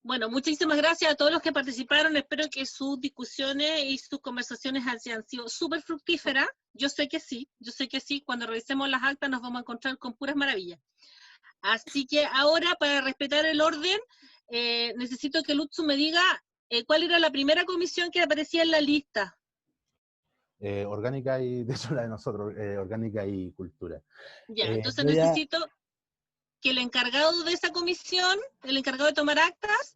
Bueno, muchísimas gracias a todos los que participaron. Espero que sus discusiones y sus conversaciones hayan sido súper fructíferas. Yo sé que sí. Cuando revisemos las actas nos vamos a encontrar con puras maravillas. Así que ahora, para respetar el orden, necesito que Lutzu me diga cuál era la primera comisión que aparecía en la lista. Orgánica y, de hecho la de nosotros, orgánica y cultura. Ya, entonces necesito que el encargado de esa comisión, el encargado de tomar actas,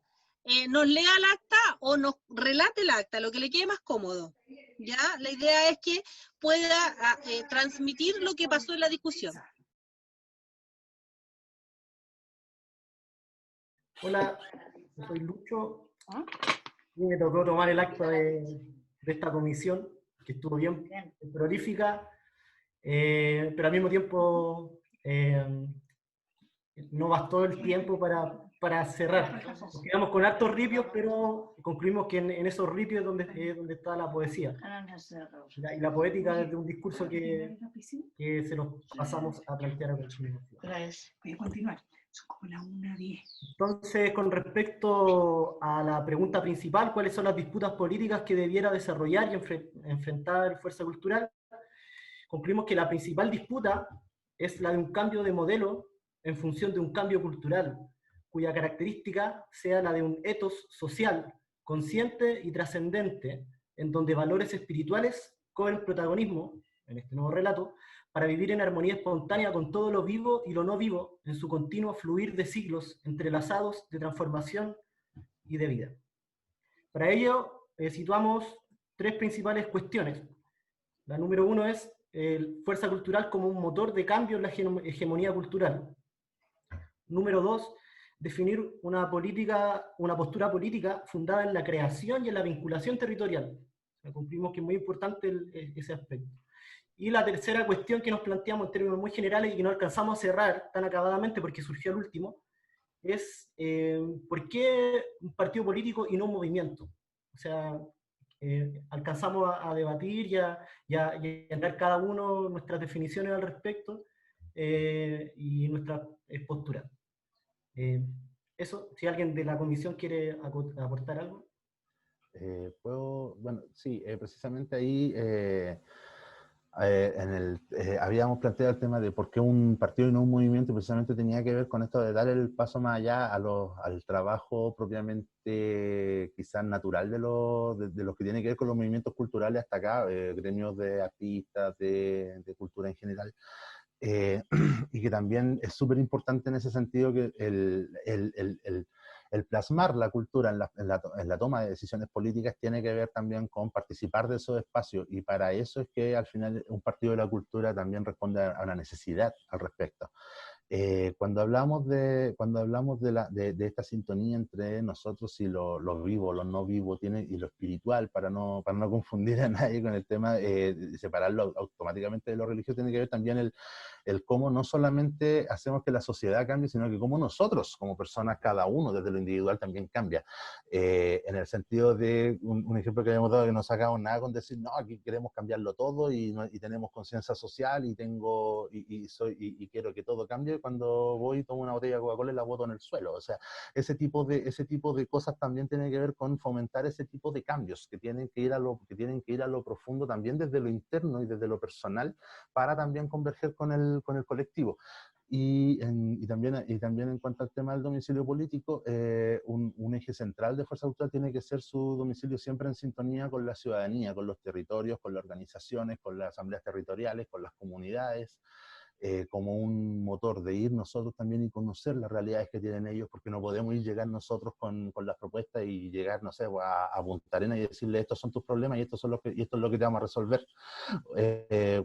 nos lea el acta o nos relate el acta, lo que le quede más cómodo. ¿Ya? La idea es que pueda transmitir lo que pasó en la discusión. Hola, yo soy Lucho. Y me tocó tomar el acta de esta comisión, que estuvo bien prolífica, pero al mismo tiempo no bastó el tiempo para cerrar. Nos quedamos con hartos ripios, pero concluimos que en esos ripios es donde está la poesía. Y la poética es de un discurso que se los pasamos a plantear a continuación. Voy a continuar. Son como las 1:10. Entonces, con respecto a la pregunta principal, ¿cuáles son las disputas políticas que debiera desarrollar y enfrentar Fuerza Cultural? Concluimos que la principal disputa es la de un cambio de modelo en función de un cambio cultural, cuya característica sea la de un ethos social, consciente y trascendente, en donde valores espirituales cobren protagonismo, en este nuevo relato, para vivir en armonía espontánea con todo lo vivo y lo no vivo, en su continuo fluir de siglos entrelazados de transformación y de vida. Para ello, situamos tres principales cuestiones. La número uno es fuerza cultural como un motor de cambio en la hegemonía cultural. Número dos, definir una postura política fundada en la creación y en la vinculación territorial. Concluimos que es muy importante ese aspecto. Y la tercera cuestión que nos planteamos en términos muy generales y que no alcanzamos a cerrar tan acabadamente porque surgió el último, es ¿por qué un partido político y no un movimiento? O sea, alcanzamos a debatir y a dar cada uno nuestras definiciones al respecto y nuestra postura. Eso, si alguien de la comisión quiere aportar algo. Puedo, bueno, sí, precisamente ahí habíamos planteado el tema de por qué un partido y no un movimiento, precisamente tenía que ver con esto de dar el paso más allá al trabajo propiamente quizás natural de lo que tiene que ver con los movimientos culturales hasta acá, gremios de artistas, de cultura en general. Y que también es súper importante en ese sentido que el plasmar la cultura en la toma de decisiones políticas tiene que ver también con participar de esos espacios, y para eso es que al final un partido de la cultura también responde a una necesidad al respecto. Cuando hablamos de esta sintonía entre nosotros y lo vivo, lo no vivo, y lo espiritual, para no confundir a nadie con el tema, separarlo automáticamente de lo religioso, tiene que ver también el cómo no solamente hacemos que la sociedad cambie, sino que cómo nosotros, como personas, cada uno desde lo individual también cambia. En el sentido de un ejemplo que habíamos dado, que no sacamos nada con decir, no, aquí queremos cambiarlo todo y tenemos conciencia social y quiero que todo cambie. Cuando voy y tomo una botella de Coca-Cola y la boto en el suelo. O sea, ese tipo de cosas también tienen que ver con fomentar ese tipo de cambios que tienen que ir a lo profundo también desde lo interno y desde lo personal, para también converger con el colectivo. Y también en cuanto al tema del domicilio político, un eje central de Fuerza Cultural tiene que ser su domicilio siempre en sintonía con la ciudadanía, con los territorios, con las organizaciones, con las asambleas territoriales, con las comunidades, como un motor de ir nosotros también y conocer las realidades que tienen ellos, porque no podemos llegar nosotros con las propuestas y llegar, no sé, a Punta Arenas y decirle estos son tus problemas y esto es lo que te vamos a resolver,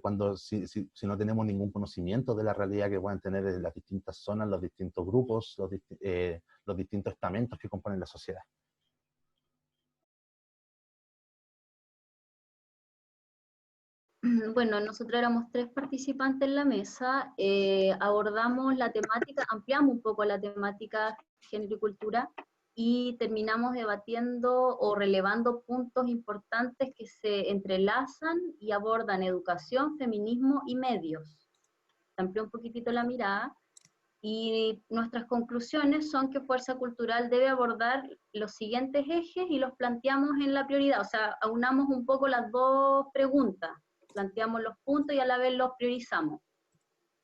cuando si no tenemos ningún conocimiento de la realidad que puedan tener las distintas zonas, los distintos grupos, los distintos estamentos que componen la sociedad. Bueno, nosotros éramos 3 participantes en la mesa, abordamos la temática, ampliamos un poco la temática género y cultura, y terminamos debatiendo o relevando puntos importantes que se entrelazan y abordan educación, feminismo y medios. Se amplió un poquitito la mirada, Y nuestras conclusiones son que Fuerza Cultural debe abordar los siguientes ejes y los planteamos en la prioridad, o sea, aunamos un poco las dos preguntas, planteamos los puntos y a la vez los priorizamos.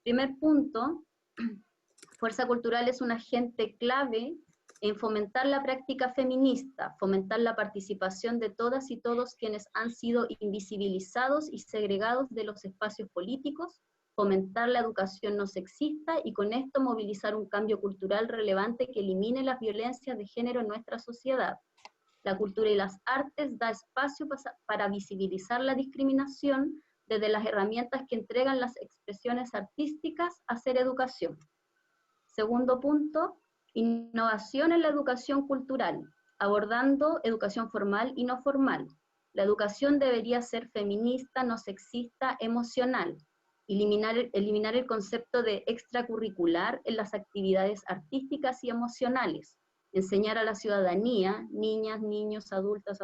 Primer punto, Fuerza Cultural es un agente clave en fomentar la práctica feminista, fomentar la participación de todas y todos quienes han sido invisibilizados y segregados de los espacios políticos, fomentar la educación no sexista y con esto movilizar un cambio cultural relevante que elimine las violencias de género en nuestra sociedad. La cultura y las artes da espacio para visibilizar la discriminación desde las herramientas que entregan las expresiones artísticas a hacer educación. Segundo punto, innovación en la educación cultural, abordando educación formal y no formal. La educación debería ser feminista, no sexista, emocional. Eliminar el concepto de extracurricular en las actividades artísticas y emocionales. Enseñar a la ciudadanía, niñas, niños, adultos,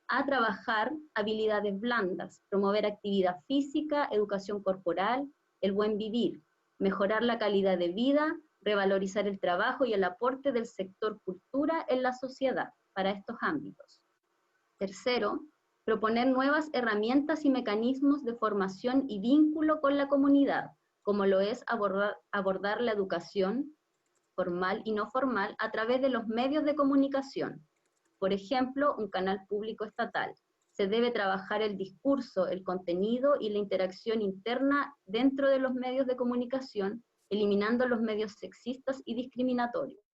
a trabajar habilidades blandas, promover actividad física, educación corporal, el buen vivir, mejorar la calidad de vida, revalorizar el trabajo y el aporte del sector cultura en la sociedad para estos ámbitos. Tercero, proponer nuevas herramientas y mecanismos de formación y vínculo con la comunidad, como lo es abordar la educación formal y no formal a través de los medios de comunicación. Por ejemplo, un canal público estatal. Se debe trabajar el discurso, el contenido y la interacción interna dentro de los medios de comunicación, eliminando los medios sexistas y discriminatorios.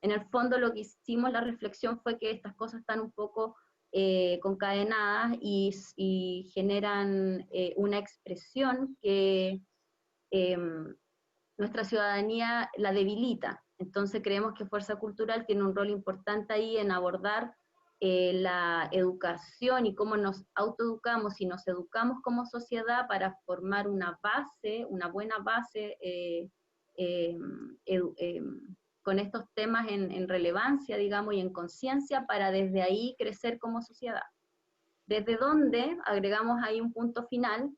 En el fondo lo que hicimos, la reflexión fue que estas cosas están un poco concadenadas y generan una expresión que nuestra ciudadanía la debilita. Entonces creemos que Fuerza Cultural tiene un rol importante ahí en abordar la educación y cómo nos autoeducamos y nos educamos como sociedad para formar una base, una buena base con estos temas en relevancia, digamos, y en conciencia para desde ahí crecer como sociedad. Desde donde, agregamos ahí un punto final,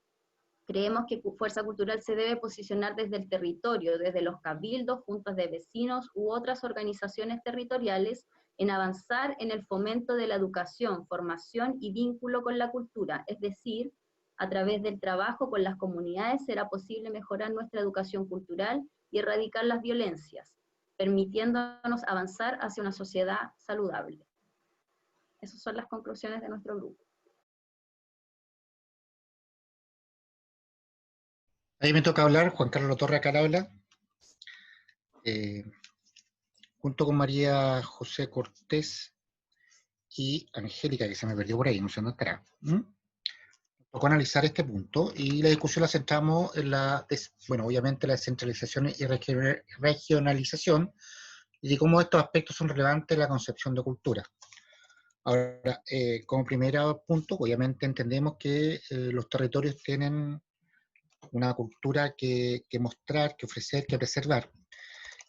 creemos que Fuerza Cultural se debe posicionar desde el territorio, desde los cabildos, juntas de vecinos u otras organizaciones territoriales, en avanzar en el fomento de la educación, formación y vínculo con la cultura, es decir, a través del trabajo con las comunidades será posible mejorar nuestra educación cultural y erradicar las violencias, permitiéndonos avanzar hacia una sociedad saludable. Esas son las conclusiones de nuestro grupo. Ahí me toca hablar, Juan Carlos Torre acá habla, junto con María José Cortés y Angélica, que se me perdió por ahí, no sé dónde estará. Tocó analizar este punto y la discusión la centramos en obviamente la descentralización y regionalización y de cómo estos aspectos son relevantes en la concepción de cultura. Ahora, como primer punto, obviamente entendemos que los territorios tienen una cultura que mostrar, que ofrecer, que preservar.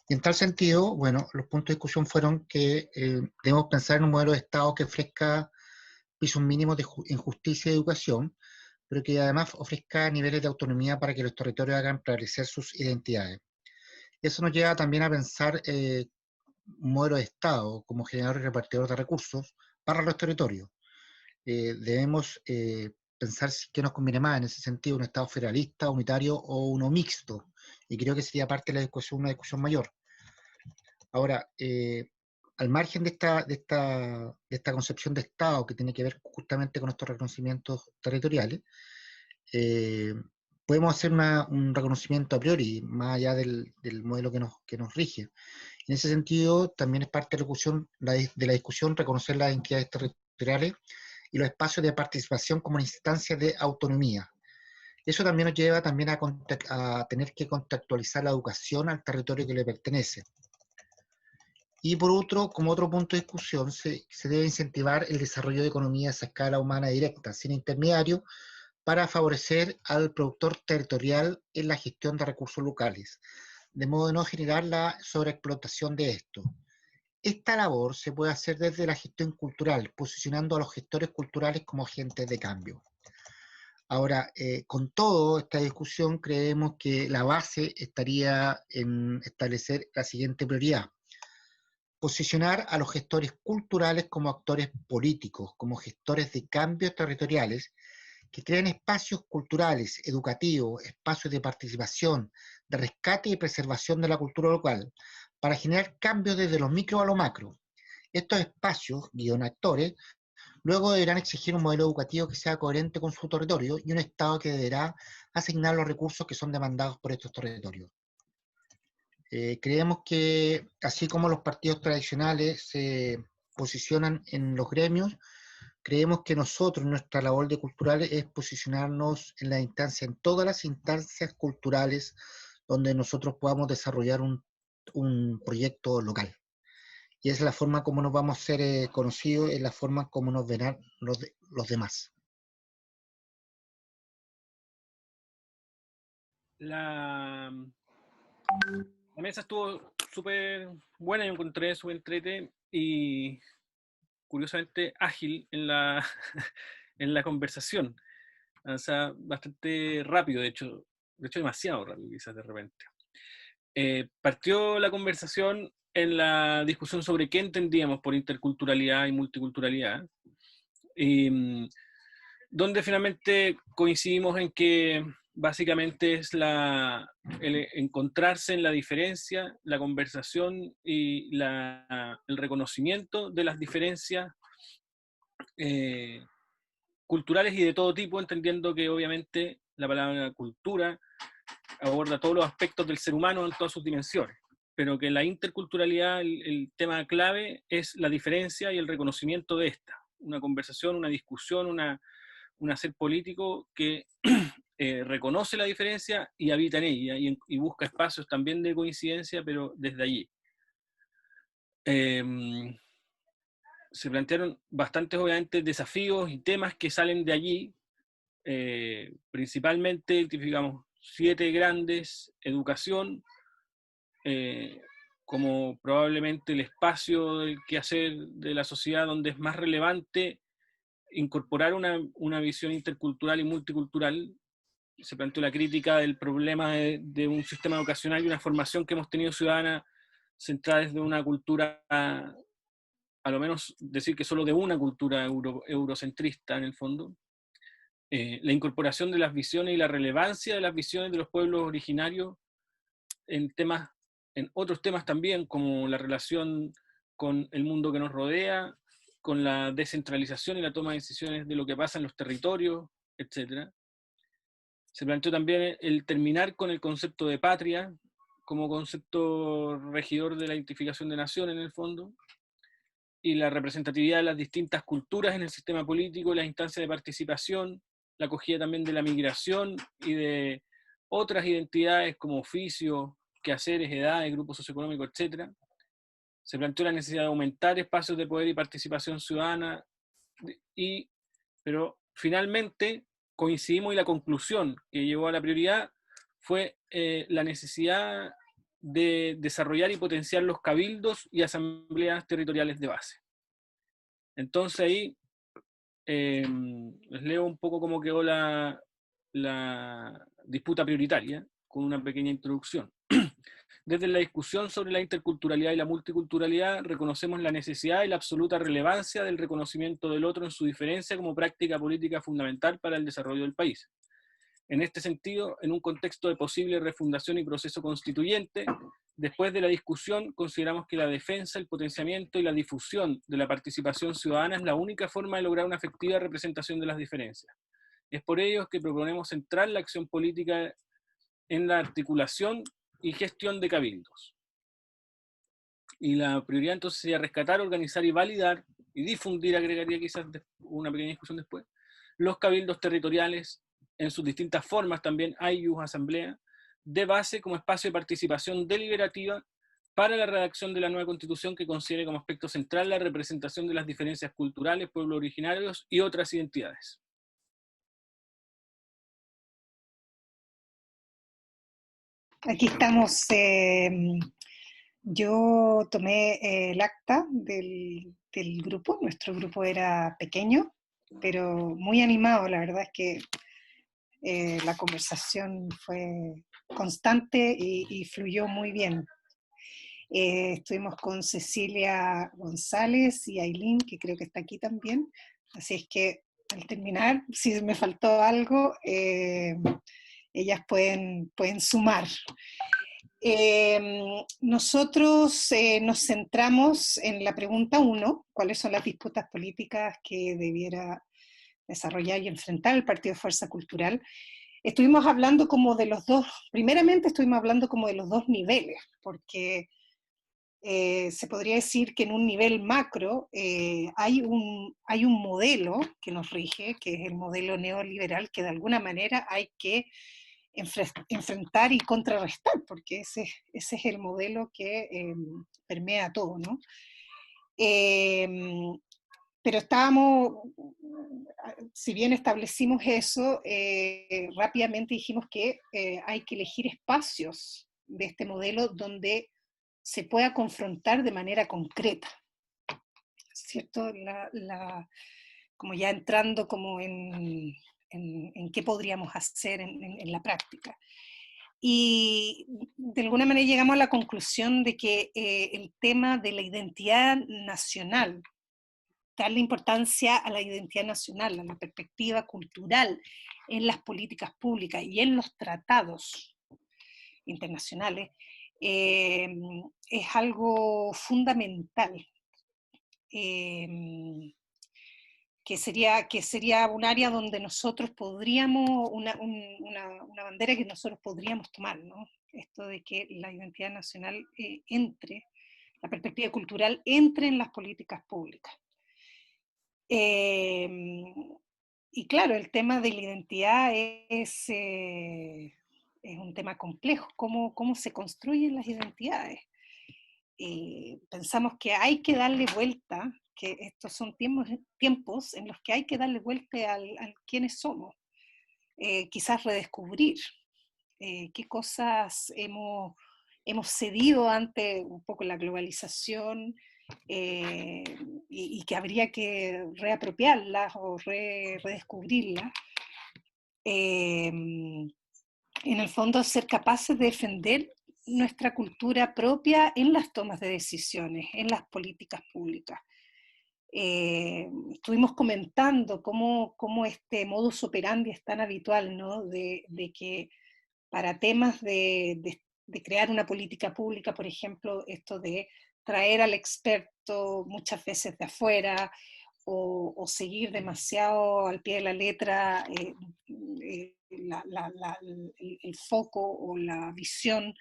Y en tal sentido, bueno, los puntos de discusión fueron que debemos pensar en un modelo de Estado que ofrezca pisos mínimos en justicia y educación, pero que además ofrezca niveles de autonomía para que los territorios hagan prevalecer sus identidades. Eso nos lleva también a pensar un modelo de Estado como generador y repartidor de recursos para los territorios. Debemos pensar qué nos conviene más en ese sentido, un Estado federalista, unitario o uno mixto, y creo que sería parte de la discusión, una discusión mayor. Ahora, al margen de esta concepción de Estado que tiene que ver justamente con estos reconocimientos territoriales, podemos hacer un reconocimiento a priori, más allá del modelo que nos rige. En ese sentido, también es parte de la discusión reconocer las identidades territoriales y los espacios de participación como una instancia de autonomía. Eso también nos lleva también a tener que contextualizar la educación al territorio que le pertenece. Y por otro, como otro punto de discusión, se debe incentivar el desarrollo de economías a escala humana directa, sin intermediario, para favorecer al productor territorial en la gestión de recursos locales, de modo de no generar la sobreexplotación de esto. Esta labor se puede hacer desde la gestión cultural, posicionando a los gestores culturales como agentes de cambio. Ahora, con todo esta discusión, creemos que la base estaría en establecer la siguiente prioridad: posicionar a los gestores culturales como actores políticos, como gestores de cambios territoriales, que creen espacios culturales, educativos, espacios de participación, de rescate y preservación de la cultura local, para generar cambios desde lo micro a lo macro. Estos espacios, actores, luego deberán exigir un modelo educativo que sea coherente con su territorio y un Estado que deberá asignar los recursos que son demandados por estos territorios. Creemos que, así como los partidos tradicionales se posicionan en los gremios, creemos que nosotros, nuestra labor de culturales, es posicionarnos en la instancia, en todas las instancias culturales donde nosotros podamos desarrollar un proyecto local. Y es la forma como nos vamos a ser conocidos, es la forma como nos verán los demás. La mesa estuvo súper buena, yo encontré súper entrete y curiosamente ágil en la, en la conversación. O sea, bastante rápido, de hecho demasiado rápido quizás de repente. Partió la conversación en la discusión sobre qué entendíamos por interculturalidad y multiculturalidad, donde finalmente coincidimos en que básicamente es el encontrarse en la diferencia, la conversación y el reconocimiento de las diferencias culturales y de todo tipo, entendiendo que obviamente la palabra cultura aborda todos los aspectos del ser humano en todas sus dimensiones, pero que la interculturalidad, el tema clave es la diferencia y el reconocimiento de esta, una conversación, una discusión, un hacer político que reconoce la diferencia y habita en ella y busca espacios también de coincidencia, pero desde allí. Se plantearon bastantes, obviamente, desafíos y temas que salen de allí. Principalmente identificamos 7 grandes: educación, como probablemente el espacio del quehacer de la sociedad donde es más relevante incorporar una visión intercultural y multicultural. Se planteó la crítica del problema de un sistema educacional y una formación que hemos tenido ciudadana centrada desde una cultura, a lo menos decir que solo de una cultura eurocentrista en el fondo. La incorporación de las visiones y la relevancia de las visiones de los pueblos originarios en otros temas también, como la relación con el mundo que nos rodea, con la descentralización y la toma de decisiones de lo que pasa en los territorios, etc. Se planteó también el terminar con el concepto de patria como concepto regidor de la identificación de nación en el fondo, y la representatividad de las distintas culturas en el sistema político, las instancias de participación, la acogida también de la migración y de otras identidades como oficios, quehaceres, edades, grupos socioeconómicos, etc. Se planteó la necesidad de aumentar espacios de poder y participación ciudadana, pero finalmente coincidimos y la conclusión que llevó a la prioridad fue la necesidad de desarrollar y potenciar los cabildos y asambleas territoriales de base. Entonces ahí les leo un poco cómo quedó la disputa prioritaria, con una pequeña introducción. Desde la discusión sobre la interculturalidad y la multiculturalidad, reconocemos la necesidad y la absoluta relevancia del reconocimiento del otro en su diferencia como práctica política fundamental para el desarrollo del país. En este sentido, en un contexto de posible refundación y proceso constituyente, después de la discusión, consideramos que la defensa, el potenciamiento y la difusión de la participación ciudadana es la única forma de lograr una efectiva representación de las diferencias. Es por ello que proponemos centrar la acción política en la articulación y gestión de cabildos. Y la prioridad entonces sería rescatar, organizar y validar y difundir, agregaría quizás una pequeña discusión después, los cabildos territoriales en sus distintas formas, también AIUs, asamblea, de base como espacio de participación deliberativa para la redacción de la nueva constitución que considere como aspecto central la representación de las diferencias culturales, pueblos originarios y otras identidades. Aquí estamos. Yo tomé el acta del grupo. Nuestro grupo era pequeño, pero muy animado. La verdad es que La conversación fue constante y fluyó muy bien. Estuvimos con Cecilia González y Ailín, que creo que está aquí también. Así es que al terminar, si me faltó algo, ellas pueden sumar. Nosotros nos centramos en la pregunta 1, ¿cuáles son las disputas políticas que debiera desarrollar y enfrentar el Partido Fuerza Cultural? Estuvimos hablando como de los dos, primeramente estuvimos hablando como de los dos niveles, porque se podría decir que en un nivel macro hay un modelo que nos rige, que es el modelo neoliberal, que de alguna manera hay que enfrentar y contrarrestar, porque ese es el modelo que permea todo, ¿no? Pero si bien establecimos eso, rápidamente dijimos que hay que elegir espacios de este modelo donde se pueda confrontar de manera concreta, ¿cierto? Como ya entrando como en qué podríamos hacer en la práctica. Y de alguna manera llegamos a la conclusión de que el tema de la identidad nacional, darle importancia a la identidad nacional, a la perspectiva cultural en las políticas públicas y en los tratados internacionales, es algo fundamental, que sería un área donde nosotros podríamos, una bandera que nosotros podríamos tomar, ¿no? Esto de que la identidad nacional la perspectiva cultural entre en las políticas públicas. Y claro, el tema de la identidad es un tema complejo, cómo se construyen las identidades. Pensamos que hay que darle vuelta, que estos son tiempos en los que hay que darle vuelta al quiénes somos, quizás redescubrir qué cosas hemos cedido ante un poco la globalización, y que habría que reapropiarlas o redescubrirlas. En el fondo, ser capaces de defender nuestra cultura propia en las tomas de decisiones, en las políticas públicas. Estuvimos comentando cómo este modus operandi es tan habitual, ¿no? De que para temas de crear una política pública, por ejemplo, esto de traer al experto muchas veces de afuera, o seguir demasiado al pie de la letra el foco o la visión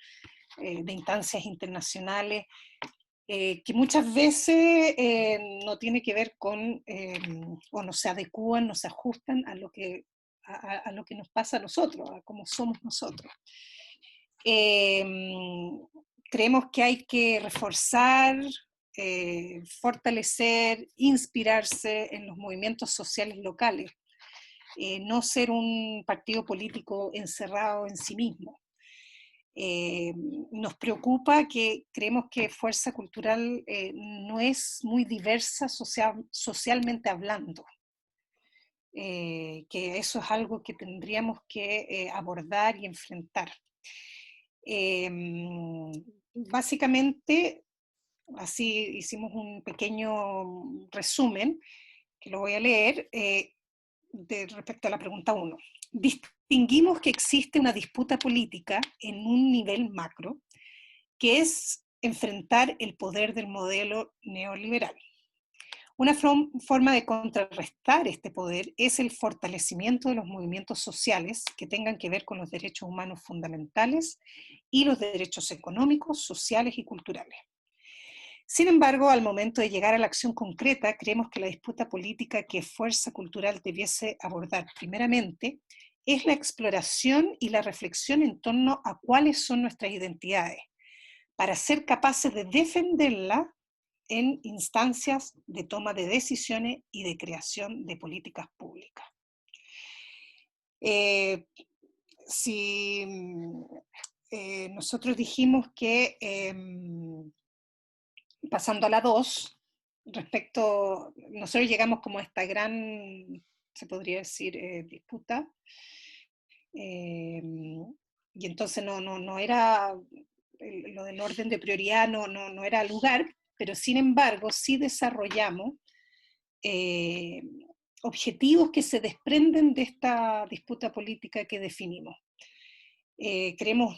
de instancias internacionales, que muchas veces no tiene que ver con, o no se adecúan, no se ajustan a lo que nos pasa a nosotros, a cómo somos nosotros. Creemos que hay que reforzar, fortalecer, inspirarse en los movimientos sociales locales, no ser un partido político encerrado en sí mismo. Nos preocupa que creemos que Fuerza Cultural no es muy diversa socialmente hablando, que eso es algo que tendríamos que abordar y enfrentar. Básicamente, así hicimos un pequeño resumen, que lo voy a leer, respecto a la pregunta 1. Distinguimos que existe una disputa política en un nivel macro, que es enfrentar el poder del modelo neoliberal. Una forma de contrarrestar este poder es el fortalecimiento de los movimientos sociales que tengan que ver con los derechos humanos fundamentales y los derechos económicos, sociales y culturales. Sin embargo, al momento de llegar a la acción concreta, creemos que la disputa política que Fuerza Cultural debiese abordar primeramente es la exploración y la reflexión en torno a cuáles son nuestras identidades, para ser capaces de defenderla en instancias de toma de decisiones y de creación de políticas públicas. Nosotros dijimos que, pasando a la 2, nosotros llegamos como a esta gran, se podría decir, disputa, Y entonces no era, lo del orden de prioridad no era lugar, pero sin embargo sí desarrollamos objetivos que se desprenden de esta disputa política que definimos. Creemos,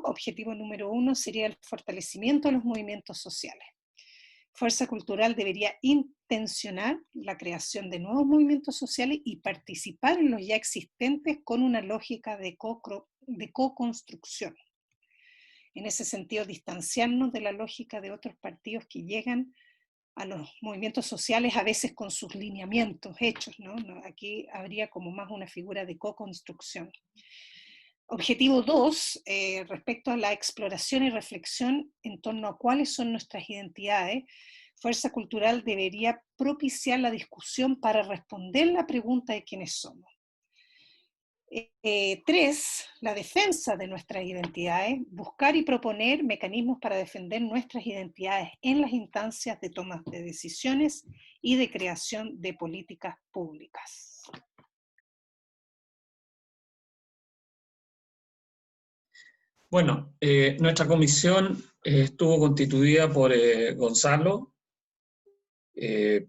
objetivo número uno sería el fortalecimiento de los movimientos sociales. Fuerza Cultural debería intencionar la creación de nuevos movimientos sociales y participar en los ya existentes con una lógica de co-construcción. En ese sentido, distanciarnos de la lógica de otros partidos que llegan a los movimientos sociales a veces con sus lineamientos hechos, ¿no? Aquí habría como más una figura de co-construcción. Objetivo 2, respecto a la exploración y reflexión en torno a cuáles son nuestras identidades, Fuerza Cultural debería propiciar la discusión para responder la pregunta de quiénes somos. 3, la defensa de nuestras identidades, buscar y proponer mecanismos para defender nuestras identidades en las instancias de toma de decisiones y de creación de políticas públicas. Bueno, nuestra comisión estuvo constituida por Gonzalo,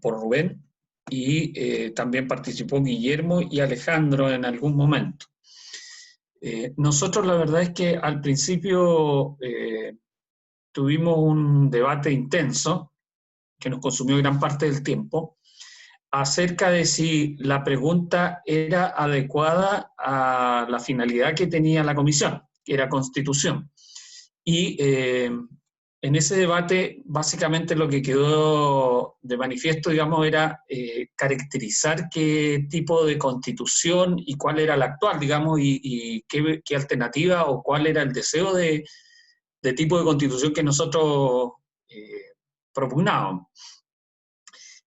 por Rubén, y también participó Guillermo y Alejandro en algún momento. Nosotros la verdad es que al principio tuvimos un debate intenso que nos consumió gran parte del tiempo acerca de si la pregunta era adecuada a la finalidad que tenía la comisión, que era constitución. Y en ese debate básicamente lo que quedó de manifiesto, digamos, era caracterizar qué tipo de constitución y cuál era la actual, digamos, y qué alternativa o cuál era el deseo de tipo de constitución que nosotros propugnábamos.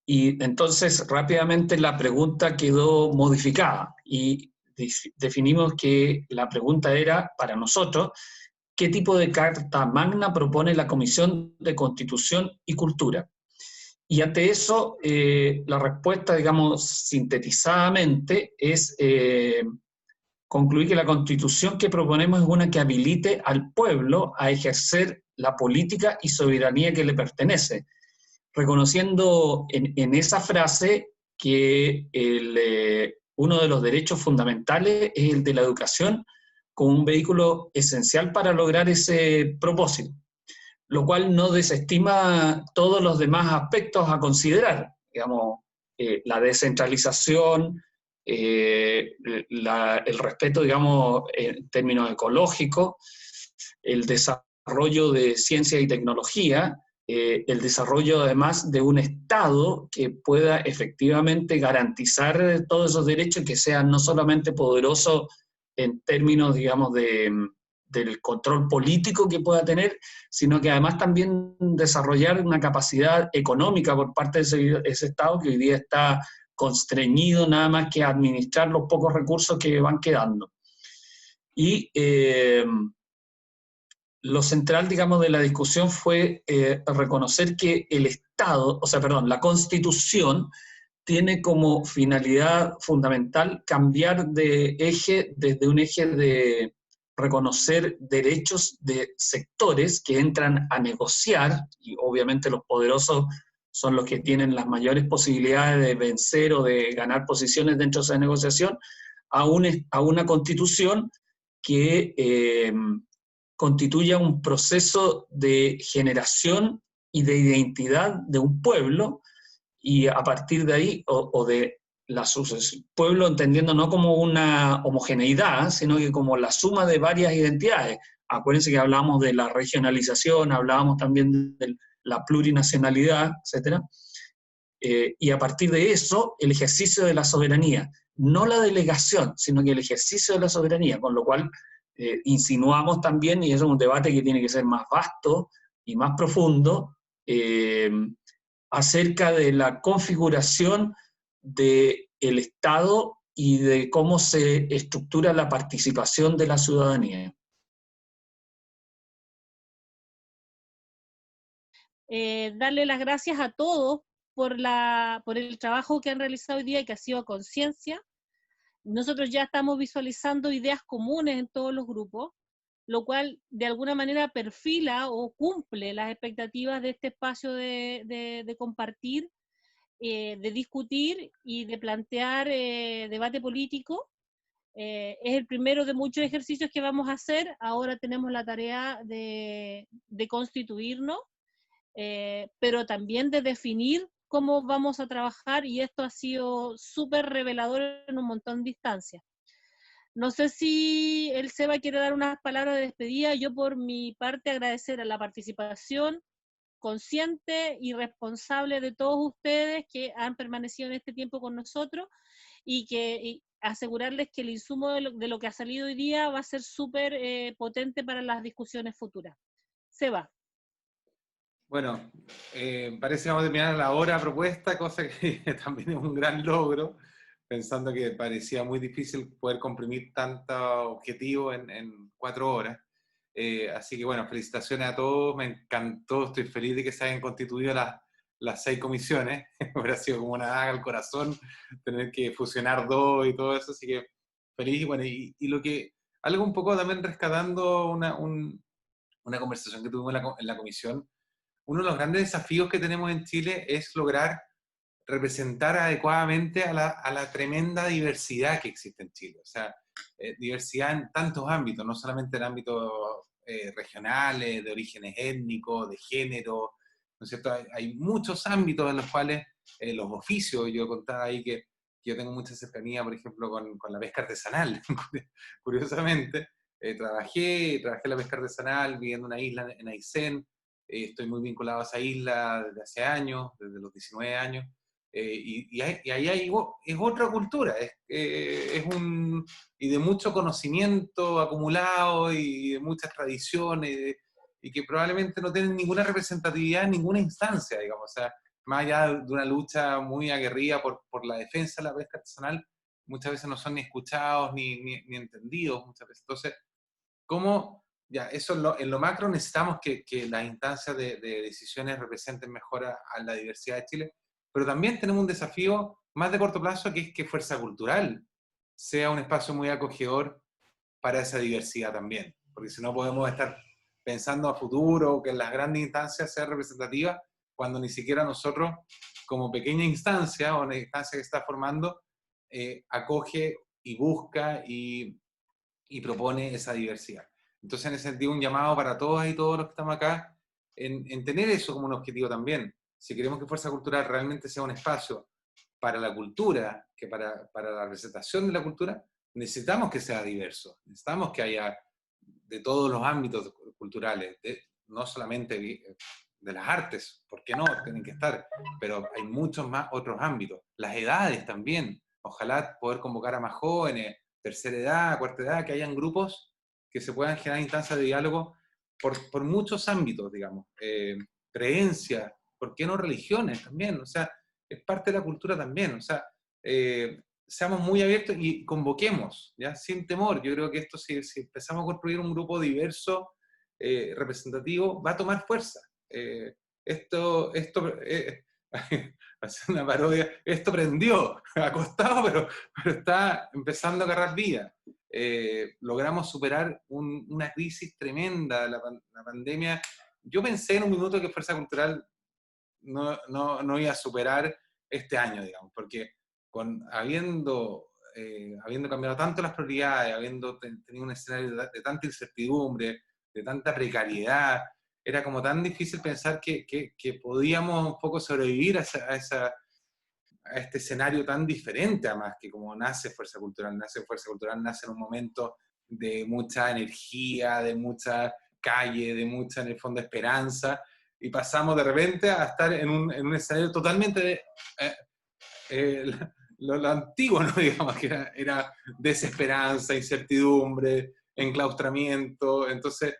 Y entonces rápidamente la pregunta quedó modificada y definimos que la pregunta era para nosotros: ¿qué tipo de carta magna propone la Comisión de Constitución y Cultura? Y ante eso, la respuesta, digamos, sintetizadamente, es concluir que la Constitución que proponemos es una que habilite al pueblo a ejercer la política y soberanía que le pertenece, reconociendo en esa frase que uno de los derechos fundamentales es el de la educación como un vehículo esencial para lograr ese propósito, lo cual no desestima todos los demás aspectos a considerar, digamos, la descentralización, el respeto, digamos, en términos ecológicos, el desarrollo de ciencia y tecnología, el desarrollo además de un Estado que pueda efectivamente garantizar todos esos derechos y que sea no solamente poderoso en términos, digamos, del control político que pueda tener, sino que además también desarrollar una capacidad económica por parte de ese Estado que hoy día está constreñido nada más que a administrar los pocos recursos que van quedando. Y lo central, digamos, de la discusión fue reconocer que el Estado, la Constitución tiene como finalidad fundamental cambiar de eje, desde un eje de reconocer derechos de sectores que entran a negociar, y obviamente los poderosos son los que tienen las mayores posibilidades de vencer o de ganar posiciones dentro de esa negociación, a una constitución que constituya un proceso de generación y de identidad de un pueblo, y a partir de ahí, o de la sucesión, pueblo entendiendo no como una homogeneidad, sino que como la suma de varias identidades. Acuérdense que hablábamos de la regionalización, hablábamos también de la plurinacionalidad, etc. Y a partir de eso, el ejercicio de la soberanía, no la delegación, sino que el ejercicio de la soberanía, con lo cual insinuamos también, y eso es un debate que tiene que ser más vasto y más profundo, acerca de la configuración del Estado y de cómo se estructura la participación de la ciudadanía. Darle las gracias a todos por el trabajo que han realizado hoy día y que ha sido a conciencia. Nosotros ya estamos visualizando ideas comunes en todos los grupos, lo cual de alguna manera perfila o cumple las expectativas de este espacio de compartir, de discutir y de plantear debate político. Es el primero de muchos ejercicios que vamos a hacer. Ahora tenemos la tarea de constituirnos, pero también de definir cómo vamos a trabajar, y esto ha sido súper revelador en un montón de instancias. No sé si el Seba quiere dar unas palabras de despedida. Yo por mi parte agradecer a la participación consciente y responsable de todos ustedes que han permanecido en este tiempo con nosotros, y asegurarles que el insumo de lo que ha salido hoy día va a ser súper potente para las discusiones futuras. Seba. Bueno, parece que vamos a terminar a la hora propuesta, cosa que también es un gran logro, pensando que parecía muy difícil poder comprimir tanto objetivo en 4 horas. Así que bueno, felicitaciones a todos, me encantó, estoy feliz de que se hayan constituido las 6 comisiones, hubiera sido como una daga al corazón tener que fusionar 2 y todo eso, así que feliz. Bueno, y lo que, algo un poco también rescatando una conversación que tuvimos en la comisión, uno de los grandes desafíos que tenemos en Chile es lograr representar adecuadamente a la tremenda diversidad que existe en Chile. O sea, diversidad en tantos ámbitos, no solamente en ámbitos regionales, de orígenes étnicos, de género, ¿no es cierto? Hay muchos ámbitos en los cuales los oficios, yo contaba ahí que yo tengo mucha cercanía, por ejemplo, con la pesca artesanal, curiosamente. Trabajé en la pesca artesanal, viviendo en una isla en Aysén. Estoy muy vinculado a esa isla desde hace años, desde los 19 años. Y ahí es otra cultura, y de mucho conocimiento acumulado y de muchas tradiciones, y que probablemente no tienen ninguna representatividad en ninguna instancia, digamos. O sea, más allá de una lucha muy aguerrida por la defensa de la pesca artesanal, muchas veces no son ni escuchados ni entendidos muchas veces. Entonces, ¿cómo? Ya, eso en lo macro necesitamos que las instancias de decisiones representen mejor a la diversidad de Chile, pero también tenemos un desafío más de corto plazo, que es que Fuerza Cultural sea un espacio muy acogedor para esa diversidad también, porque si no podemos estar pensando a futuro que en las grandes instancias sea representativa, cuando ni siquiera nosotros, como pequeña instancia o una instancia que está formando, acoge y busca y propone esa diversidad. Entonces, en ese sentido, un llamado para todas y todos los que estamos acá, en tener eso como un objetivo también. Si queremos que Fuerza Cultural realmente sea un espacio para la cultura, que para la representación de la cultura, necesitamos que sea diverso, necesitamos que haya de todos los ámbitos culturales, no solamente de las artes, ¿por qué no? Tienen que estar, pero hay muchos más otros ámbitos. Las edades también, ojalá poder convocar a más jóvenes, tercera edad, cuarta edad, que hayan grupos que se puedan generar instancias de diálogo por muchos ámbitos, digamos. Creencias, ¿por qué no religiones también? O sea, es parte de la cultura también. O sea, seamos muy abiertos y convoquemos, ¿ya? Sin temor. Yo creo que esto, si empezamos a construir un grupo diverso, representativo, va a tomar fuerza. Esto hacer una parodia, esto prendió, ha costado, pero está empezando a agarrar vida. Logramos superar una crisis tremenda, la pandemia. Yo pensé en un minuto que Fuerza Cultural no iba a superar este año, digamos, porque habiendo cambiado tanto las prioridades, habiendo tenido un escenario de tanta incertidumbre, de tanta precariedad, era como tan difícil pensar que podíamos un poco sobrevivir a este escenario tan diferente, además, que como nace Fuerza Cultural nace en un momento de mucha energía, de mucha calle, de mucha, en el fondo, esperanza, y pasamos de repente a estar en un escenario totalmente lo antiguo, ¿no? Digamos, que era desesperanza, incertidumbre, enclaustramiento. Entonces,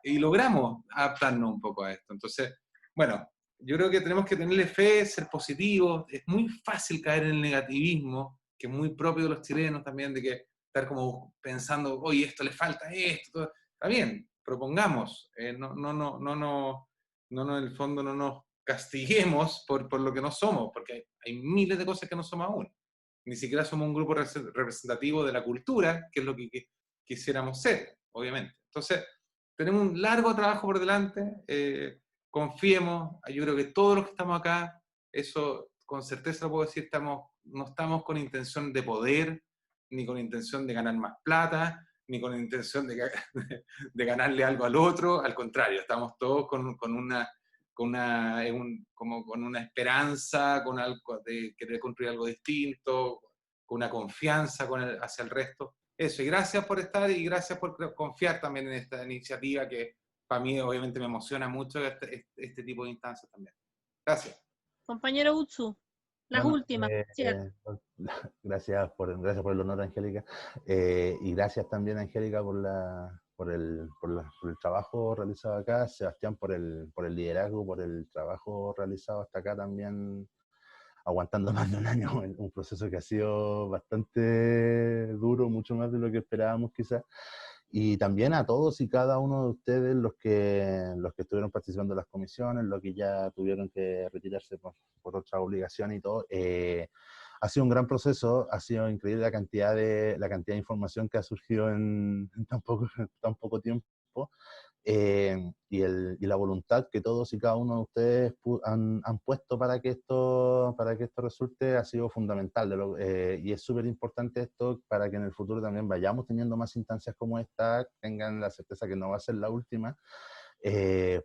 y logramos adaptarnos un poco a esto. Entonces, bueno, yo creo que tenemos que tenerle fe, ser positivos. Es muy fácil caer en el negativismo, que es muy propio de los chilenos también, de que estar como pensando, oye, esto le falta esto. Todo. Está bien, propongamos. No, en el fondo no nos castiguemos por lo que no somos, porque hay miles de cosas que no somos aún. ni siquiera somos un grupo representativo de la cultura, que es lo que quisiéramos ser, obviamente. Entonces, tenemos un largo trabajo por delante, confiemos, yo creo que todos los que estamos acá, eso con certeza lo puedo decir, no estamos con intención de poder, ni con intención de ganar más plata, ni con intención de ganarle algo al otro, al contrario, estamos todos con una esperanza, con algo de querer construir algo distinto, con una confianza hacia el resto. Eso, y gracias por estar y gracias por confiar también en esta iniciativa que para mí obviamente me emociona mucho este tipo de instancias también. Gracias. Compañero Utsu, las últimas. Gracias por el honor, Angélica. Y gracias también, Angélica, por el trabajo realizado acá. Sebastián, por el liderazgo, por el trabajo realizado hasta acá también, aguantando más de un año, un proceso que ha sido bastante duro, mucho más de lo que esperábamos quizás. Y también a todos y cada uno de ustedes, los que estuvieron participando en las comisiones, los que ya tuvieron que retirarse por otra obligación y todo. Ha sido un gran proceso, ha sido increíble la cantidad de información que ha surgido en tan poco tiempo. Y la voluntad que todos y cada uno de ustedes han puesto para que esto resulte ha sido fundamental. Y es súper importante esto para que en el futuro también vayamos teniendo más instancias como esta, tengan la certeza que no va a ser la última,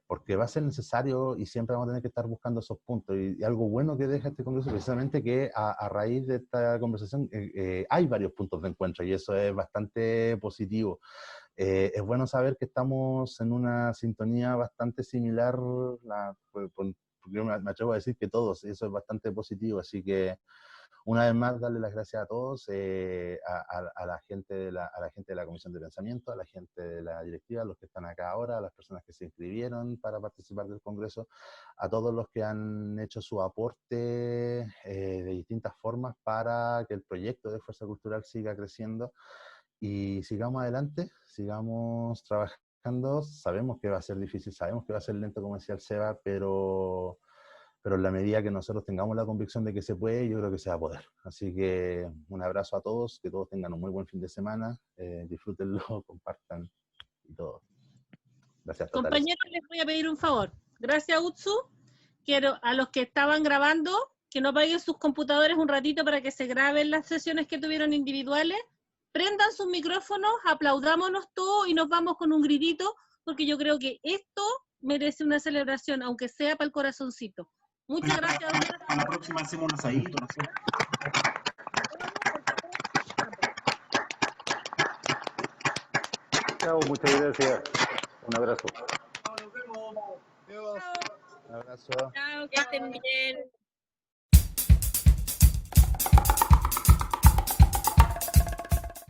porque va a ser necesario y siempre vamos a tener que estar buscando esos puntos. Y algo bueno que deja este congreso precisamente que a raíz de esta conversación hay varios puntos de encuentro y eso es bastante positivo. Es bueno saber que estamos en una sintonía bastante similar, porque yo me atrevo a decir que todos, y eso es bastante positivo, así que una vez más darle las gracias a todos, a la gente de la Comisión de Pensamiento, a la gente de la directiva, a los que están acá ahora, a las personas que se inscribieron para participar del Congreso, a todos los que han hecho su aporte de distintas formas para que el proyecto de Fuerza Cultural siga creciendo. Y sigamos adelante, sigamos trabajando. Sabemos que va a ser difícil, sabemos que va a ser lento, como decía el Seba, pero en la medida que nosotros tengamos la convicción de que se puede, yo creo que se va a poder. Así que un abrazo a todos, que todos tengan un muy buen fin de semana, disfrútenlo, compartan y todo. Gracias. Compañeros, les voy a pedir un favor. Gracias, Utsu. Quiero a los que estaban grabando que no apaguen sus computadores un ratito para que se graben las sesiones que tuvieron individuales. Prendan sus micrófonos, aplaudámonos todos y nos vamos con un gritito, porque yo creo que esto merece una celebración, aunque sea para el corazoncito. Muchas gracias. A la próxima hacemos un asadito, no sé. Chao, muchas gracias. Un abrazo. Nos vemos. Un abrazo. Chao, que estén bien.